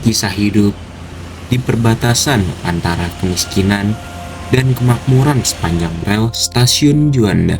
kisah hidup di perbatasan antara kemiskinan dan kemakmuran sepanjang rel stasiun Juanda.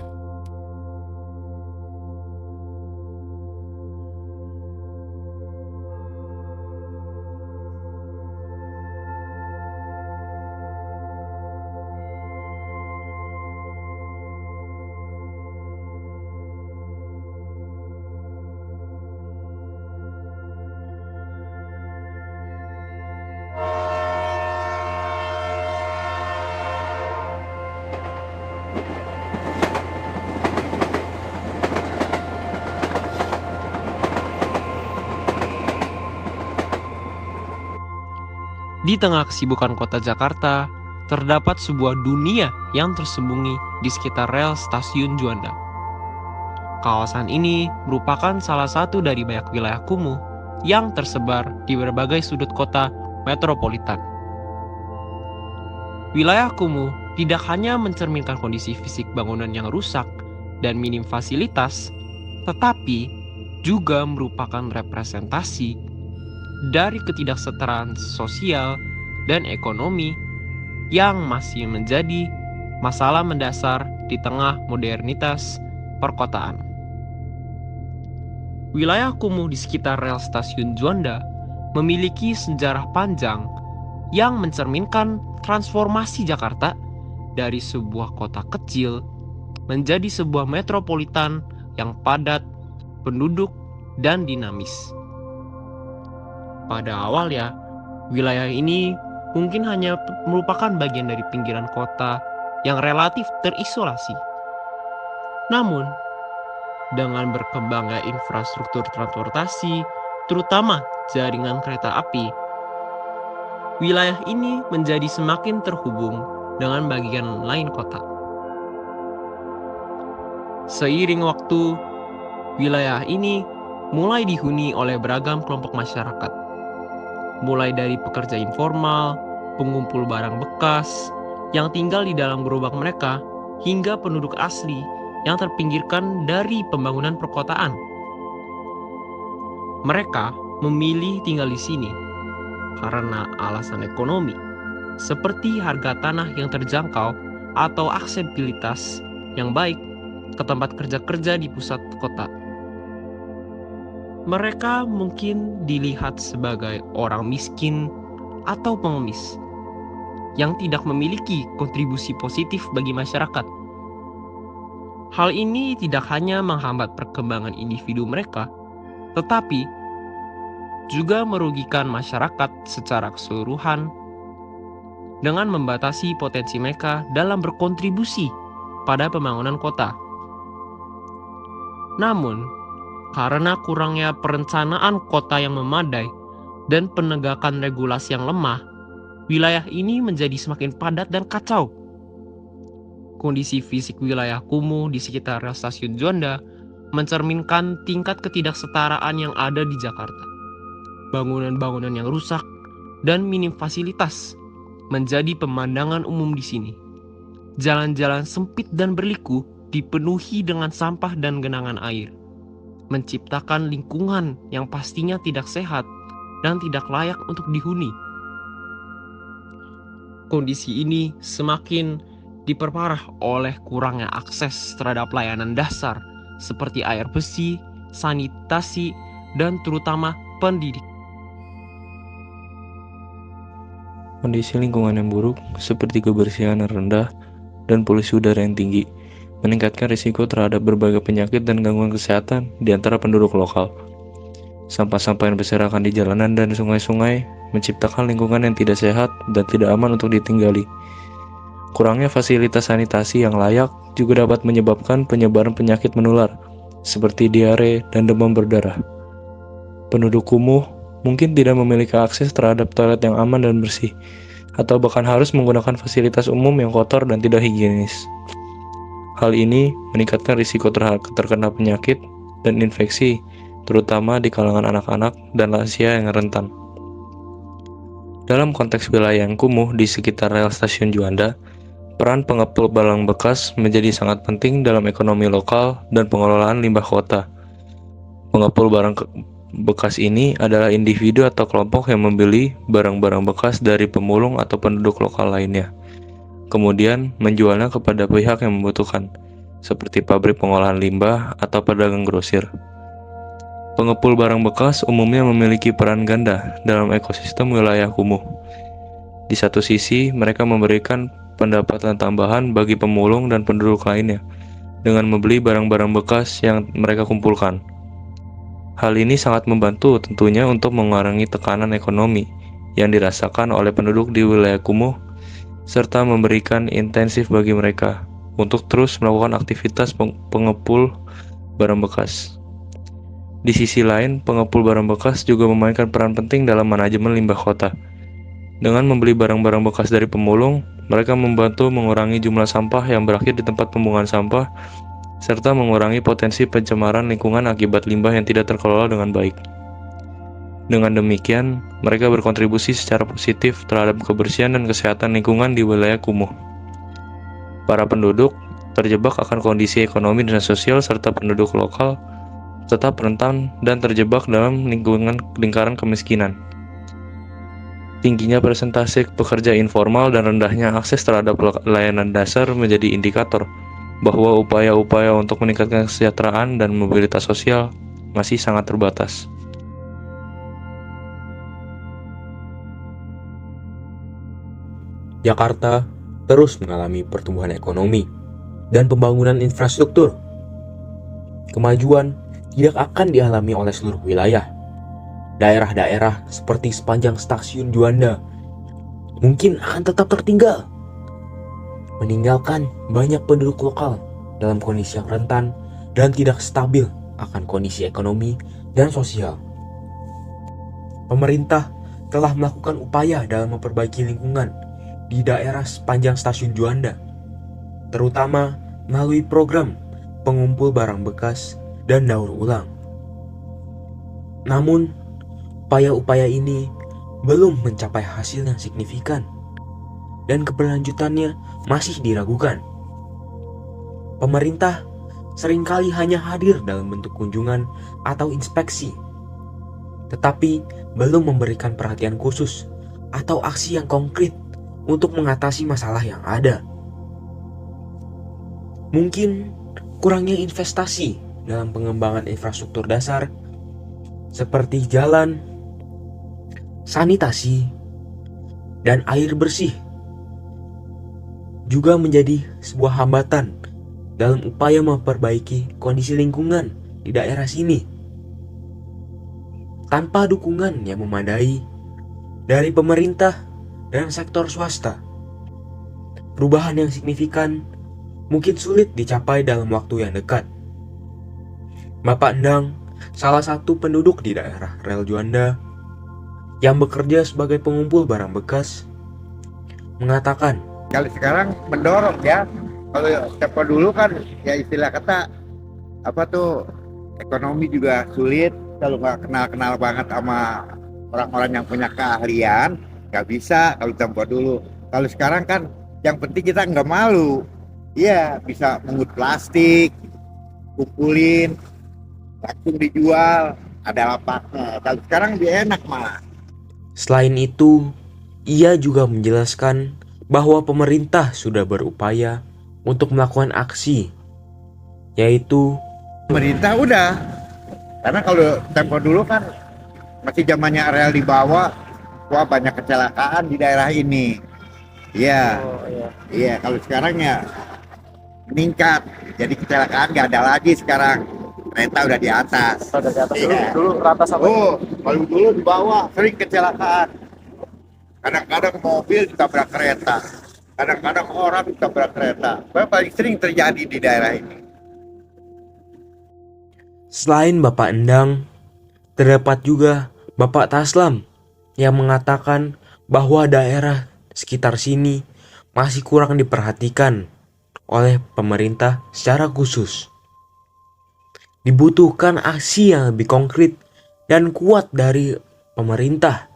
Di tengah kesibukan kota Jakarta, terdapat sebuah dunia yang tersembunyi di sekitar rel stasiun Juanda. Kawasan ini merupakan salah satu dari banyak wilayah kumuh yang tersebar di berbagai sudut kota metropolitan. Wilayah kumuh tidak hanya mencerminkan kondisi fisik bangunan yang rusak dan minim fasilitas, tetapi juga merupakan representasi dari ketidaksetaraan sosial dan ekonomi yang masih menjadi masalah mendasar di tengah modernitas perkotaan. Wilayah kumuh di sekitar rel stasiun Juanda memiliki sejarah panjang yang mencerminkan transformasi Jakarta dari sebuah kota kecil menjadi sebuah metropolitan yang padat penduduk dan dinamis. Pada awalnya, wilayah ini mungkin hanya merupakan bagian dari pinggiran kota yang relatif terisolasi. Namun, dengan berkembangnya infrastruktur transportasi, terutama jaringan kereta api, wilayah ini menjadi semakin terhubung dengan bagian lain kota. Seiring waktu, wilayah ini mulai dihuni oleh beragam kelompok masyarakat, mulai dari pekerja informal, pengumpul barang bekas yang tinggal di dalam gerobak mereka, hingga penduduk asli yang terpinggirkan dari pembangunan perkotaan. Mereka memilih tinggal di sini karena alasan ekonomi, seperti harga tanah yang terjangkau atau aksesibilitas yang baik ke tempat kerja di pusat kota. Mereka mungkin dilihat sebagai orang miskin atau pengemis yang tidak memiliki kontribusi positif bagi masyarakat. Hal ini tidak hanya menghambat perkembangan individu mereka, tetapi juga merugikan masyarakat secara keseluruhan dengan membatasi potensi mereka dalam berkontribusi pada pembangunan kota. Namun, karena kurangnya perencanaan kota yang memadai dan penegakan regulasi yang lemah, wilayah ini menjadi semakin padat dan kacau. Kondisi fisik wilayah kumuh di sekitar rel stasiun Juanda mencerminkan tingkat ketidaksetaraan yang ada di Jakarta. Bangunan-bangunan yang rusak dan minim fasilitas menjadi pemandangan umum di sini. Jalan-jalan sempit dan berliku dipenuhi dengan sampah dan genangan air, menciptakan lingkungan yang pastinya tidak sehat dan tidak layak untuk dihuni. Kondisi ini semakin diperparah oleh kurangnya akses terhadap layanan dasar seperti air bersih, sanitasi, dan terutama pendidikan. Kondisi lingkungan yang buruk seperti kebersihan yang rendah dan polusi udara yang tinggi meningkatkan risiko terhadap berbagai penyakit dan gangguan kesehatan di antara penduduk lokal. Sampah-sampah yang berserakan di jalanan dan sungai-sungai menciptakan lingkungan yang tidak sehat dan tidak aman untuk ditinggali. Kurangnya fasilitas sanitasi yang layak juga dapat menyebabkan penyebaran penyakit menular, seperti diare dan demam berdarah. Penduduk kumuh mungkin tidak memiliki akses terhadap toilet yang aman dan bersih, atau bahkan harus menggunakan fasilitas umum yang kotor dan tidak higienis. Hal ini meningkatkan risiko terkena penyakit dan infeksi, terutama di kalangan anak-anak dan lansia yang rentan. Dalam konteks wilayah yang kumuh di sekitar rel stasiun Juanda, peran pengepul barang bekas menjadi sangat penting dalam ekonomi lokal dan pengelolaan limbah kota. Pengepul barang bekas ini adalah individu atau kelompok yang membeli barang-barang bekas dari pemulung atau penduduk lokal lainnya, kemudian menjualnya kepada pihak yang membutuhkan, seperti pabrik pengolahan limbah atau pedagang grosir. Pengepul barang bekas umumnya memiliki peran ganda dalam ekosistem wilayah kumuh. Di satu sisi, mereka memberikan pendapatan tambahan bagi pemulung dan penduduk lainnya dengan membeli barang-barang bekas yang mereka kumpulkan. Hal ini sangat membantu tentunya untuk mengurangi tekanan ekonomi yang dirasakan oleh penduduk di wilayah kumuh, serta memberikan intensif bagi mereka untuk terus melakukan aktivitas pengepul barang bekas. Di sisi lain, pengepul barang bekas juga memainkan peran penting dalam manajemen limbah kota. Dengan membeli barang-barang bekas dari pemulung, mereka membantu mengurangi jumlah sampah yang berakhir di tempat pembuangan sampah, serta mengurangi potensi pencemaran lingkungan akibat limbah yang tidak terkelola dengan baik. Dengan demikian, mereka berkontribusi secara positif terhadap kebersihan dan kesehatan lingkungan di wilayah kumuh. Para penduduk terjebak akan kondisi ekonomi dan sosial serta penduduk lokal tetap rentan dan terjebak dalam lingkaran kemiskinan. Tingginya persentase pekerja informal dan rendahnya akses terhadap layanan dasar menjadi indikator bahwa upaya-upaya untuk meningkatkan kesejahteraan dan mobilitas sosial masih sangat terbatas. Jakarta terus mengalami pertumbuhan ekonomi dan pembangunan infrastruktur. Kemajuan tidak akan dialami oleh seluruh wilayah. Daerah-daerah seperti sepanjang stasiun Juanda mungkin akan tetap tertinggal, meninggalkan banyak penduduk lokal dalam kondisi yang rentan dan tidak stabil akan kondisi ekonomi dan sosial. Pemerintah telah melakukan upaya dalam memperbaiki lingkungan di daerah sepanjang stasiun Juanda, terutama melalui program pengumpul barang bekas dan daur ulang. Namun, upaya-upaya ini belum mencapai hasil yang signifikan dan keberlanjutannya masih diragukan. Pemerintah seringkali hanya hadir dalam bentuk kunjungan atau inspeksi, tetapi belum memberikan perhatian khusus atau aksi yang konkret untuk mengatasi masalah yang ada. Mungkin kurangnya investasi dalam pengembangan infrastruktur dasar seperti jalan, sanitasi, dan air bersih juga menjadi sebuah hambatan dalam upaya memperbaiki kondisi lingkungan di daerah sini. Tanpa dukungan yang memadai dari pemerintah dan sektor swasta, perubahan yang signifikan mungkin sulit dicapai dalam waktu yang dekat. Bapak Endang, salah satu penduduk di daerah Rel Juanda yang bekerja sebagai pengumpul barang bekas, mengatakan, kalau sekarang mendorong ya, kalau tempo dulu kan ya istilah kata apa tuh, ekonomi juga sulit, kalau nggak kenal banget sama orang-orang yang punya keahlian nggak bisa kalau tempo dulu. Kalau sekarang kan yang penting kita nggak malu, iya bisa mengut plastik, kumpulin, langsung dijual, ada lapaknya. Kalau sekarang lebih enak malah. Selain itu, ia juga menjelaskan bahwa pemerintah sudah berupaya untuk melakukan aksi, yaitu Pemerintah udah, karena kalau tempo dulu kan masih zamannya rel dibawa, wah banyak kecelakaan di daerah ini. Iya, iya. Kalau sekarang ya meningkat, jadi kecelakaan nggak ada lagi sekarang. Kereta udah di atas. Udah di atas. Iya. Dulu ratas apa? Oh, kalau dulu di bawah sering kecelakaan. Kadang-kadang mobil ditabrak kereta, kadang-kadang orang ditabrak kereta. Paling sering terjadi di daerah ini. selain Bapak Endang, terdapat juga Bapak Taslam yang mengatakan bahwa daerah sekitar sini masih kurang diperhatikan oleh pemerintah secara khusus. Dibutuhkan aksi yang lebih konkret dan kuat dari pemerintah.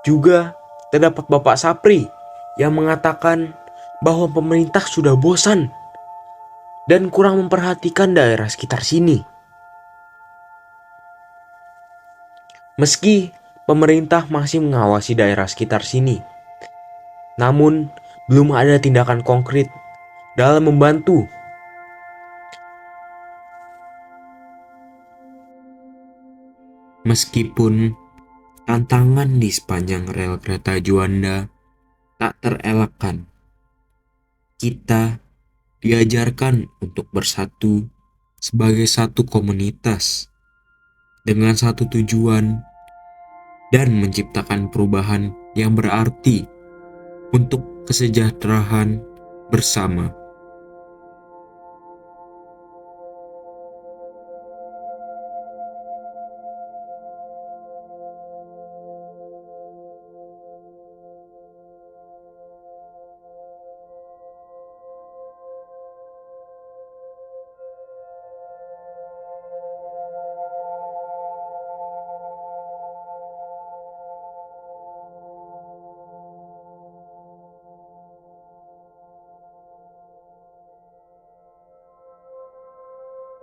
Juga terdapat Bapak Sapri yang mengatakan bahwa pemerintah sudah bosan dan kurang memperhatikan daerah sekitar sini. Meski pemerintah masih mengawasi daerah sekitar sini, namun belum ada tindakan konkret dalam membantu. Meskipun tantangan di sepanjang rel kereta Juanda tak terelakkan, kita diajarkan untuk bersatu sebagai satu komunitas dengan satu tujuan dan menciptakan perubahan yang berarti untuk kesejahteraan bersama.